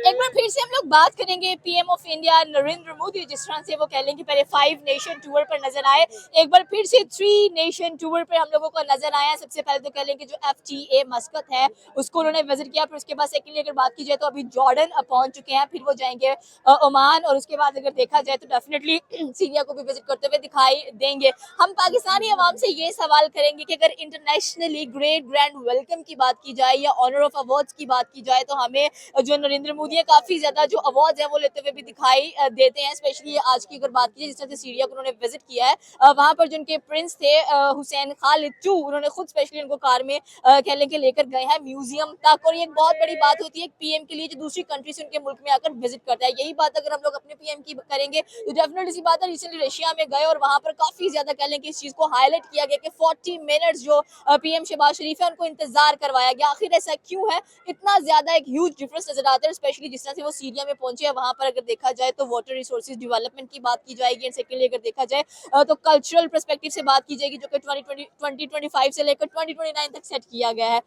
एक बार फिर से हम लोग बात करेंगे PM of India Narendra Modi, जिस तरह से वो कह लें कि पहले 5 नेशन टूर पर नजर आए, एक बार फिर से 3 नेशन टूर पर हम लोगों को नजर आया। सबसे पहले तो कह लें कि जो FTA मस्कत है उसको उन्होंने विजिट किया, फिर उसके बाद सेकेंडली अगर बात की जाए तो अभी जॉर्डन पहुंच चुके हैं, फिर वो जाएंगे ओमान, और उसके बाद अगर देखा जाए तो डेफिनेटली सीरिया को भी विजिट करते हुए दिखाई देंगे। हम पाकिस्तानी अवाम से ये सवाल करेंगे कि अगर इंटरनेशनली ग्रेट ग्रैंड वेलकम की बात की जाए या ऑनर ऑफ अवार्ड्स की बात की जाए तो हमें जो नरेंद्र मोदी है काफी ज्यादा जो अवार्ड है वो लेते हुए भी दिखाई देते हैं। स्पेशली आज की अगर बात की जाए, जिस तरह से सीरिया को उन्होंने विजिट किया है, वहां पर जो उनके प्रिंस थे हुसैन खालिद टू, उन्होंने खुद स्पेशली उनको कार में कह लें कि लेकर गए हैं म्यूजियम तक। और ये एक बहुत बड़ी बात होती है पीएम के लिए जो दूसरी कंट्री से उनके मुल्क में आकर विजिट करता है। यही बात अगर हम लोग अपने पीएम की करेंगे तो डेफिनेटली सी बात है, रिसेंटली रशिया में गए और वहां पर काफी ज्यादा कह लें कि इस चीज को हाईलाइट किया गया कि 40 मिनट्स जो पीएम शहबाज शरीफ है उनको इंतजार करवाया गया। आखिर ऐसा क्यों है? इतना ज्यादा एक ह्यूज डिफरेंस नजर आता है, स्पेशली जिस तरह से वो सीरिया में पहुंचे हैं। वहां पर अगर देखा जाए तो वाटर रिसोर्सेज डेवलपमेंट की बात की जाएगी, एंड सेकेंडली अगर देखा जाए तो कल्चरल पर्सपेक्टिव से बात की जाएगी, जो कि 2025 से लेकर 2029 तक सेट किया गया है।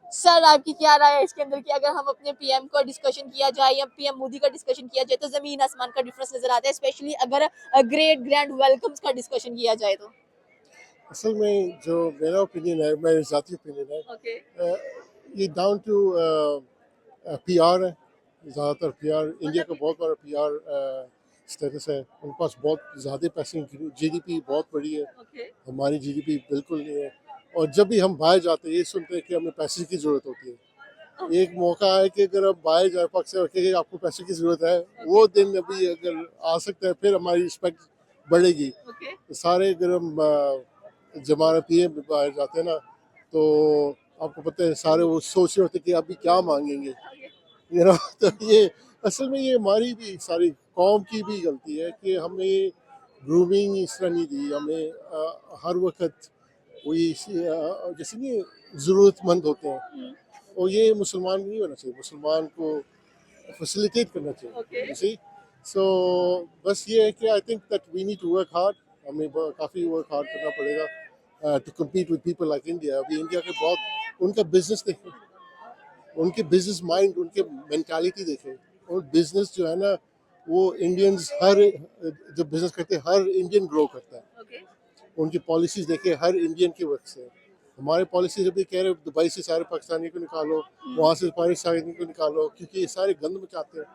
सर, आपकी क्या राय है इसके अंदर कि अगर हम अपने पीएम का डिस्कशन किया जाए या पीएम मोदी का डिस्कशन किया जाए तो जमीन आसमान का डिफरेंस नजर आता है, स्पेशली अगर ग्रेट ग्रैंड वेलकम्स का डिस्कशन किया जाए तो? असल में जो मेरा ओपिनियन है, मेरा ज़ाती ओपिनियन है, ओके। ये डाउन टू पीआर है। ज़्यादातर पीआर, इंडिया का बहुत बड़ा पीआर स्टेटस है, उनके पास बहुत ज़्यादा पैसे, जीडीपी बहुत बड़ी है, ओके। हमारी जीडीपी बिल्कुल नहीं है। और जब भी हम बाहर जाते हैं ये सुनते हैं कि हमें पैसे की ज़रूरत होती है। एक मौका है कि अगर हम बाहर जाए पाकिस्तान कि आपको पैसे की ज़रूरत है, वो दिन अभी अगर आ सकता है, फिर हमारी रिस्पेक्ट बढ़ेगी। ओके। सारे अगर हम जब हमारे पीएम बाहर जाते हैं ना, तो आपको पता है सारे वो सोच रहे होते कि अभी क्या मांगेंगे, तो ये असल में ये हमारी भी सारी कौम की भी गलती है कि हमें ग्रूमिंग इस तरह नहीं दी हमें। हर वक्त कोई जैसे नहीं ज़रूरतमंद होते हैं, और ये मुसलमान नहीं होना चाहिए, मुसलमान को फैसिलिटेट करना चाहिए। ओके। You see? So बस ये है कि I think that we need to work hard, हमें काफ़ी वर्क हार्ड करना पड़ेगा to compete with people like India. अभी इंडिया के बहुत उनका बिजनेस देखें, उनके बिजनेस माइंड, उनके मेंटालिटी देखें। और बिजनेस जो है ना, वो इंडियंस हर जो बिजनेस करते हैं हर इंडियन ग्रो करता है। ओके। उनकी पॉलिसीज देखें हर इंडियन की वक्त से। हमारे पॉलिसीज अभी कह रहे दुबई से सारे पाकिस्तानी को निकालो, वहाँ से पाकिस्तानी को निकालो, क्योंकि ये सारे गंद मचाते हैं,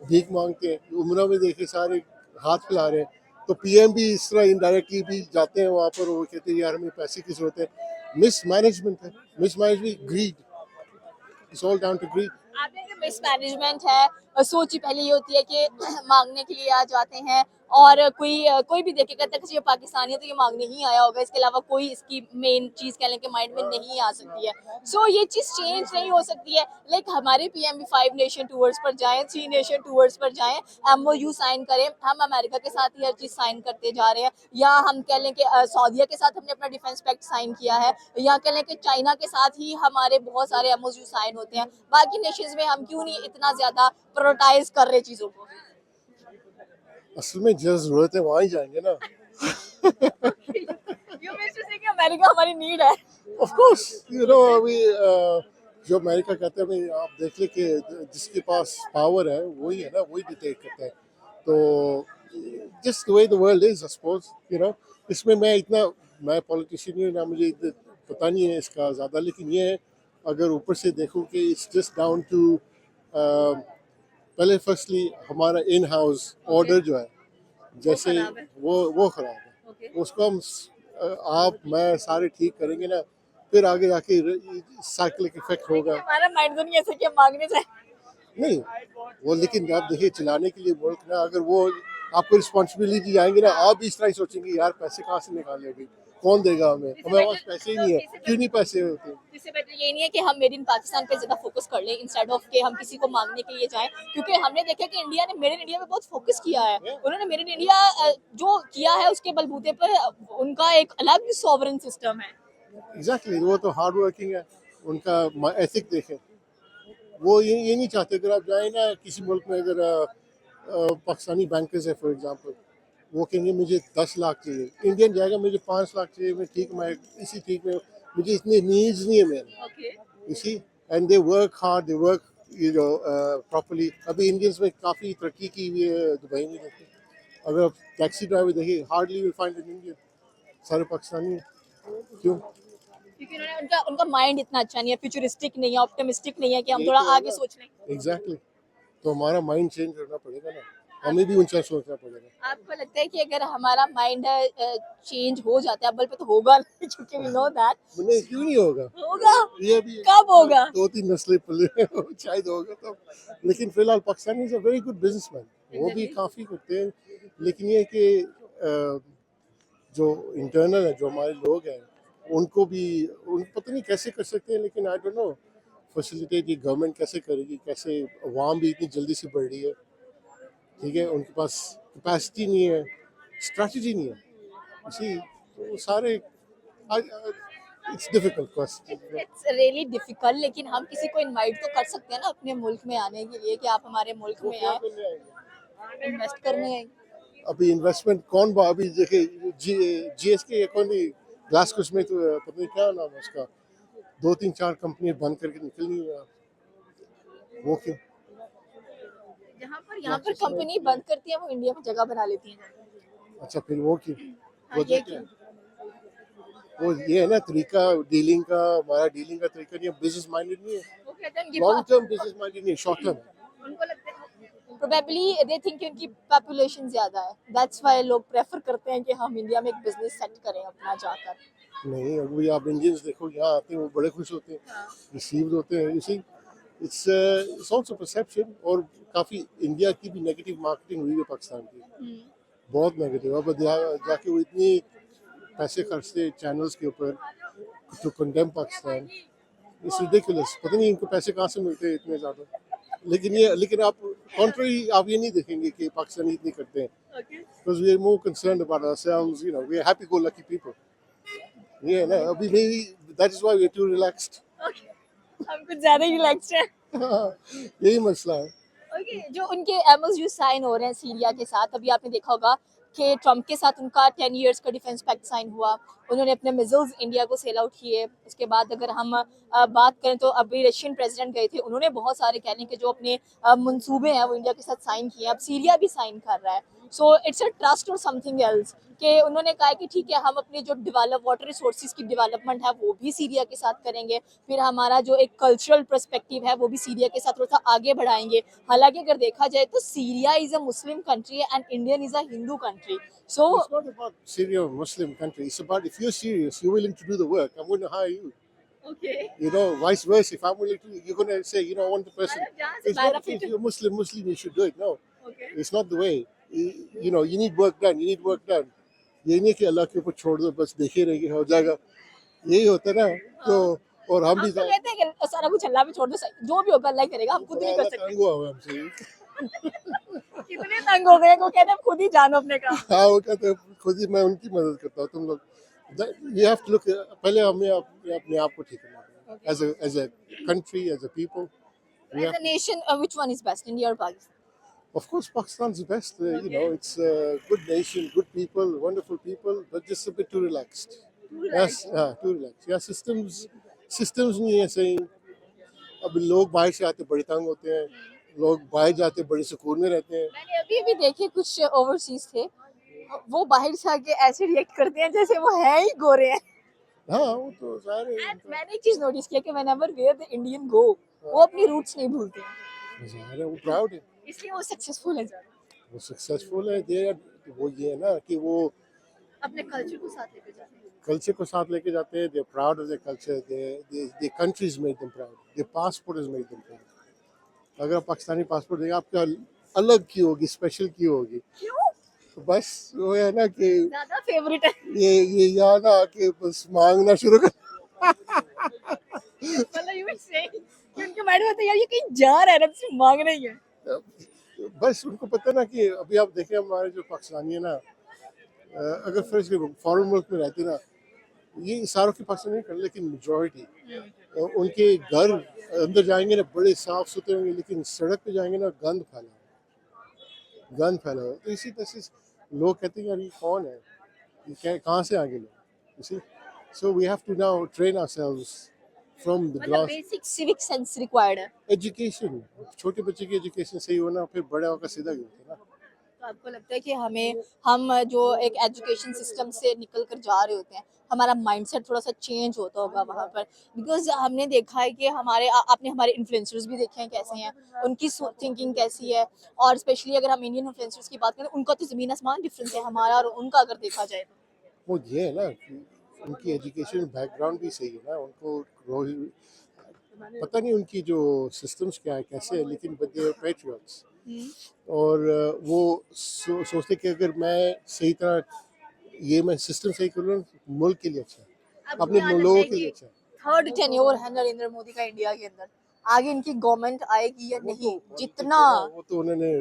भीख मांगते हैं। उम्र में देखे सारे हाथ फैला रहे हैं, तो पीएम भी इस तरह इनडायरेक्टली भी जाते हैं वहाँ पर, वो कहते हैं यार हमें पैसे की जरूरत है। मिस मैनेजमेंट है, mismanagement, greed, it's all down to greed. आपने जो मिसमैनेजमेंट है, सोच ही पहले ये होती है कि मांगने के लिए आ जाते हैं, और कोई भी देखे कहता है कि ये पाकिस्तानी है तो ये मांगने ही आया होगा, इसके अलावा कोई इसकी मेन चीज कह लें कि माइंड में नहीं आ सकती है। सो ये चीज चेंज नहीं हो सकती है। लाइक हमारे पीएम भी 5 नेशन टूर्स पर जाएं, 3 नेशन टूर्स पर जाएं, MOU साइन करें। हम अमेरिका के साथ ही हर चीज साइन करते जा रहे हैं, या हम कह लें कि सऊदीया के साथ हमने अपना डिफेंस पैक्ट साइन किया है, या कह लें कि चाइना के साथ ही हमारे बहुत सारे MOU साइन होते हैं। बाकी नेशंस में हम क्यों नहीं इतना ज्यादा प्रायोरिटाइज कर रहे चीजों को? असल में जहाँ जरूरत है वहाँ ही जाएंगे ना। यू मीन टू से कि अमेरिका हमारी नीड है? ऑफ कोर्स, अभी जो अमेरिका कहते हैं, भाई आप देख ले कि जिसके पास पावर है वही है ना, वही डिटेक्ट करता है। तो just the way the world is, I suppose. इसमें मैं पॉलिटिशियन नहीं हूं, ना मुझे पता नहीं है इसका ज़्यादा, लेकिन ये है अगर ऊपर से देखो कि इट्स जस्ट डाउन टू पहले फर्स्टली हमारा इन हाउस ऑर्डर जो है, जैसे खराब है। वो खराब है। ओके। उसको हम आप मैं सारे ठीक करेंगे ना, फिर आगे जाके साइक्लिक इफेक्ट होगा। हमारा माइंड तो नहीं ऐसा कि हम मांगने जाए। नहीं, वो लेकिन आप देखिए चलाने के लिए मुल्क ना, अगर वो आपको रिस्पॉन्सिबिलिटी आएंगे ना, आप भी इस तरह ही सोचेंगे यार पैसे कहाँ से निकाले, अभी कौन देगा हमें, हमारे पास पैसे ही नहीं है, क्यों नहीं पैसे होते। इससे बेटर ये नहीं है कि हम मेड इन पाकिस्तान पे ज्यादा फोकस कर लें इंस्टेड ऑफ कि हम किसी को मांगने के लिए जाएं, क्योंकि हमने देखा कि इंडिया ने मेड इन इंडिया पे बहुत फोकस किया है। उन्होंने मेड इन इंडिया जो किया है उसके बलबूते पर उनका एक अलग सॉवरन सिस्टम है। एग्जैक्टली, वो तो हार्ड वर्किंग है, उनका एथिक देखें। वो ये नहीं चाहते अगर आप जाए ना किसी मुल्क में, अगर पाकिस्तानी बैंकर्स है फॉर एग्जांपल, वो कहेंगे मुझे 10 लाख चाहिए, इंडियन जाएगा मुझे 5 लाख चाहिए, मैं इसी ठीक में, मुझे इतने नीड्स नहीं है मेरे, okay. you see, and they work hard, they work ये जो प्रॉपर्ली अभी इंडियंस में काफ़ी तरक्की की हुई है दुबई में देखिए अगर आप टैक्सी ड्राइवर देखिए hardly will find an Indian सारे पाकिस्तानी हैं क्यों क्योंकि उन्होंने उनका उनका माइंड इतना अच्छा नहीं है, फ्यूचरिस्टिक नहीं है, ऑप्टिमिस्टिक नहीं है कि हम यही थोड़ा तो है आगे ना सोच लें। एग्जैक्टली तो हमारा माइंड चेंज करना पड़ेगा ना हमें भी ऊंचा सोचना पड़ेगा आपको लगता है कि अगर हमारा माइंड चेंज हो जाता है, अव्वल पे तो होगा नहीं क्योंकि वी नो दैट नहीं क्यों नहीं होगा होगा, ये भी कब होगा? दो तीन नस्लें पले शायद होगा तब लेकिन फिलहाल Pakistani is a very good businessman वो भी काफ़ी करते हैं लेकिन ये कि जो इंटरनल है जो हमारे लोग हैं उनको भी उन पता नहीं कैसे कर सकते हैं लेकिन आई डोंट नो फैसिलिटेट ये गवर्नमेंट कैसे करेगी कैसे अवाम भी इतनी जल्दी से बढ़ रही है ठीक है उनके पास कैपेसिटी नहीं है स्ट्रैटेजी नहीं है इसी तो सारे it's difficult question it's really difficult, लेकिन हम किसी को इनवाइट तो कर सकते हैं ना अपने मुल्क में आने के लिए कि आप हमारे मुल्क वो में क्या आए, करने आएंगे इन्वेस्ट करने आए। अभी इन्वेस्टमेंट कौन अभी देखिए जीएसके कौन ग्लास में तो पता नहीं क्या नाम है उसका दो तीन चार कंपनी बंद करके निकल नहीं रहा वो क्यों जहाँ पर यहाँ पर कंपनी बंद करती है वो इंडिया में जगह बना लेती है। अच्छा फिर वो क्यों हाँ, वजह ये क्या क्यों? है वो ये है ना तरीका डीलिंग का हमारा डीलिंग का तरीका नहीं है बिजनेस माइंडेड नहीं है वो कहते हैं उनकी लॉन्ग टर्म बिजनेस माइंडेड नहीं है शॉर्ट टर्म उनको लगता है प्रोबेबली दे थिंक उनकी पॉपुलेशन ज्यादा है, दैट्स व्हाई लोग प्रेफर करते हैं कि हम इंडिया में एक बिजनेस सेट करें अपना जाकर। नहीं अभी आप इंडियंस देखो यहाँ आते हैं वो बड़े खुश होते हैं रिसीव्ड होते हैं you see it's also perception और काफ़ी इंडिया की भी नेगेटिव मार्केटिंग हुई है पाकिस्तान की बहुत नेगेटिव अब जाके वो इतनी पैसे खर्चते चैनल्स के ऊपर to condemn Pakistan it's ridiculous पता नहीं इनको पैसे कहाँ से मिलते हैं इतने ज़्यादा लेकिन आप कॉन्ट्री आप ये नहीं देखेंगे कि पाकिस्तानी इतनी करते हैं because we are more concerned about ourselves you know we are happy go lucky people ये है ना अभी नहीं that is why we are too relaxed हम कुछ ज्यादा ही रिलैक्स्ड हैं। यही मसला है ओके, जो उनके एमओयू साइन हो रहे हैं सीरिया के साथ, अभी आपने देखा होगा कि ट्रम्प के साथ उनका 10 इयर्स का डिफेंस पैक्ट साइन हुआ, उन्होंने अपने मिसाइल्स इंडिया को सेल आउट किए। उसके बाद अगर हम बात करें तो अभी रशियन प्रेसिडेंट गए थे, उन्होंने बहुत सारे कह लें कि जो अपने मंसूबे हैं वो इंडिया के साथ साइन किए, अब सीरिया भी साइन कर रहा है। सो इट्स अ ट्रस्ट और समथिंग एल्स कि उन्होंने कहा कि ठीक है हम अपने जो डेवलप वाटर रिसोर्सेज की डेवलपमेंट है वो भी सीरिया के साथ करेंगे, फिर हमारा जो एक कल्चरल पर्सपेक्टिव है वो भी सीरिया के साथ थोड़ा सा आगे बढ़ाएंगे। हालांकि अगर देखा जाए तो Syria is a Muslim country and Indian is a Hindu country. So It's not about Syria or Muslim country. It's about if you're serious, you're willing to do the work, I'm going to hire you. Okay, You know, vice versa. If I'm willing to, you're going to say, you know, I want the person. मतलब जहाँ से It's not if benefit. you're Muslim, you should do it. No, okay, it's not the way. You know, you need work done. You need work done. ये नहीं कि अल्लाह के ऊपर छोड़ दो बस देखे रहेगी हो जाएगा यही होता है ना तो और हम हम भी तो कहते हैं कि सारा कुछ अल्लाह पे छोड़ दो, जो भी होगा अल्लाह ही करेगा, हम खुद नहीं कर सकते। तंग हुआ हुआ है हमसे कितने तंग हो गए, वो कहते हैं खुद ही जानो अपने काम। हाँ वो कहते हैं खुद ही मैं उनकी मदद करता हूँ तुम लोग you have to look पहले हमें अपने आप को ठीक करना पड़ेगा as a country as a people we As have a nation, which one is best, India or Pakistan? of course Pakistan's the best you know it's a good nation good people wonderful people but just a bit too relaxed yes too relaxed yeah systems नहीं है सही अभी लोग बाहर से आते बड़े तंग होते हैं लोग बाहर जाते बड़े सुकून में रहते हैं मैंने अभी भी देखे कुछ ओवरसीज थे, वो बाहर से आके ऐसे रिएक्ट करते हैं जैसे वो है ही गोरे हैं। हाँ वो तो सारे And मैंने एक चीज नोटिस किया कि whenever where the Indian go, वो अपनी रूट्स नहीं भूलते हैं, ज़ाहिर है वो प्राउड है इसलिए वो सक्सेसफुल है ज्यादा। वो सक्सेसफुल है दे वो ये है ना कि वो अपने कल्चर को साथ लेकर जाते हैं। कल्चर को साथ लेके जाते हैं they proud of their culture they countries made them proud they passport is made them proud अगर आप पाकिस्तानी पासपोर्ट देंगे आपका अलग की होगी स्पेशल की होगी क्यों? तो बस वो है ना कि ज्यादा फेवरेट है। ये यहाँ ना आके बस मांगना शुरू कर मतलब यू से कि उनके माइंड में होता है यार ये कहीं जा रहा है ना, सिर्फ मांग रही है। बस उनको पता ना कि अभी आप देखें हमारे जो पाकिस्तानी है ना अगर फर्ज के फॉरेन मुल्क में रहते ना ये सारों की पाकिस्तानी नहीं कर लेकिन मेजोरिटी उनके घर अंदर जाएंगे ना बड़े साफ सुथरे होंगे लेकिन सड़क पे जाएंगे ना गंद फैला हुआ तो इसी तरह से लोग कहते हैं यार ये कौन है ये कहाँ से आ गए लोग इसी so we have to now train ourselves from the मतलब grass basic civic sense required है। एजुकेशन। छोटे बच्चे की एजुकेशन सही होना, फिर बड़ा होकर सीधा ही होता है ना। तो आपको लगता है कि हम जो एक एजुकेशन सिस्टम से निकल कर जा रहे होते हैं, हमारा माइंडसेट थोड़ा सा चेंज होता होगा वहाँ पर, बिकॉज हमने देखा है कि आपने हमारे इन्फ्लुएंसर्स भी देखे हैं कैसे हैं, उनकी थिंकिंग कैसी है, और स्पेशली अगर हम इंडियन इन्फ्लुएंसर्स की बात करें, उनका तो जमीन आसमान डिफरेंस है हमारा और उनका अगर देखा जाए तो। वो ये है ना कि उनकी एजुकेशन बैकग्राउंड भी सही है ना, उनको पता नहीं उनकी जो सिस्टम्स क्या है कैसे है, लेकिन बट दे आर पैट्रियट्स। और वो सोचते कि अगर मैं सही तरह ये मैं सिस्टम सही करूँ ना, मुल्क के लिए अच्छा है, अब अपने क्या लगता लोगों है के लिए कि अच्छा है। थर्ड टेन्योर है नरेंद्र मोदी का इंडिया के अंदर, आगे इनकी गवर्नमेंट आएगी या नहीं, जितना वो तो उन्होंने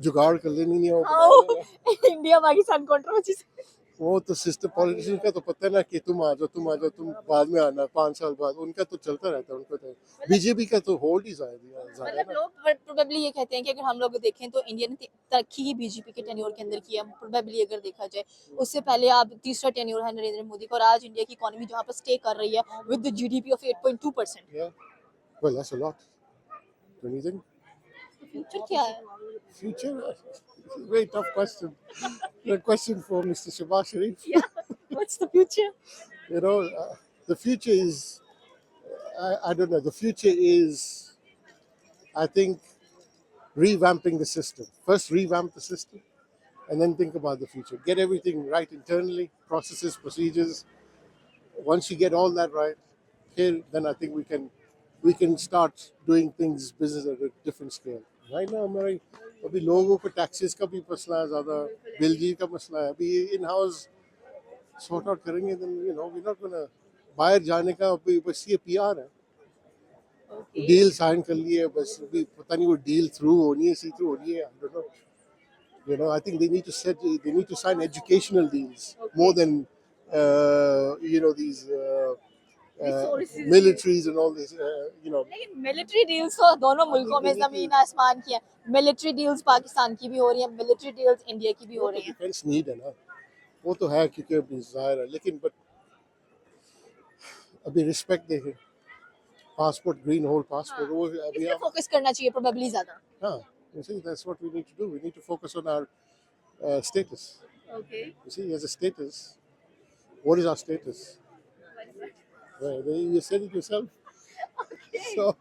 जुगाड़ कर लेनी नहीं है, वो हाँ, बना लेना। इंडिया पाकिस्तान कंट्रोवर्सी से। वो तो सिस्टम पॉलिटिशियन का तो पता है ना कि तुम आ जाओ, तुम आ जाओ, तुम बाद में आना 5 साल बाद, उनका तो चलता रहता है। उनको तो बीजेपी का तो होल्ड ही ज्यादा है मतलब ना। लोग प्रोबेबली ये कहते हैं कि अगर हम लोग देखें तो इंडिया ने तरक्की ही बीजेपी के टेन्योर के अंदर की है, प्रोबेबली अगर देखा जाए। उससे पहले आप तीसरा टेन्योर है नरेंद्र मोदी का, और आज इंडिया की इकोनॉमी जहाँ पर स्टे कर रही है with GDP of 8.2%। Yeah, well, that's a lot. Don't you think? Future क्या है? Future, very tough question. A question for Mr. Shabazz Sharif. What's the future? You know, the future is, I don't know, the future is, I think, revamping the system. First, revamp the system, and then think about the future. Get everything right internally, processes, procedures. Once you get all that right, here, then I think we can start doing things business at a different scale. Right now, हमारे अभी लोगों को taxes का भी मसला है ज़्यादा, bill जी का मसला है, अभी इन हाउस सॉर्ट आउट करेंगे, then we're not gonna बाहर जाने का अभी बस ये पीआर है, डील साइन कर लिए बस, अभी पता नहीं वो डील थ्रू होनी है सी थ्रू होनी है, I don't know. I think they need to sign educational deals more than these Resources. militaries and all this. लेकिन मिलिट्री डील्स तो दोनों मुल्कों में जमीन आसमान की है। मिलिट्री डील्स पाकिस्तान की भी हो रही है, मिलिट्री डील्स इंडिया की भी हो वो तो रही हैं। डिफेंस नीड है ना, वो तो है क्योंकि अभी जाहिर है, लेकिन बट अभी रिस्पेक्ट देखें, पासपोर्ट ग्रीन होल्ड पासपोर्ट वो अभी इस पे फोकस करना चाहिए प्रोबेबली ज्यादा। हाँ, you see that's what we need to do. We need to focus on our status. Okay. You see, as a status, what is our status? Well, you said it yourself. So,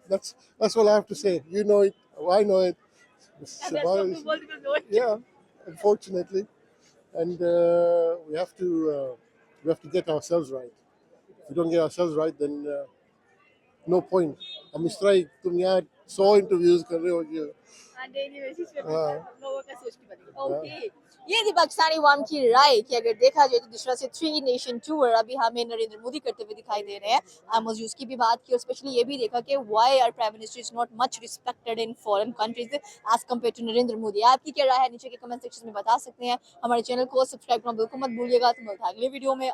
that's what I have to say. You know it. I know it. Yeah, unfortunately, and we have to get ourselves right. If we don't get ourselves right, then no point. हम इस तरह तुम यहाँ 100 interviews कर रहे हो ये। Daily basis पे हाँ। लोगों का सोच की बनेगी। ओके, ये थी पाकिस्तानी अवाम की राय कि अगर देखा जाए तो दूसरा से 3 नेशन टूर अभी हमें नरेंद्र मोदी करते हुए दिखाई दे रहे हैं। हम उसकी भी बात की और स्पेशली ये भी देखा कि why our prime minister is not much respected in foreign countries as compared to Narendra Modi. आपकी क्या राय है नीचे के कमेंट सेक्शन में बता सकते हैं। हमारे चैनल को सब्सक्राइब करना बिल्कुल मत भूलिएगा। तो मिलते हैं अगले वीडियो में।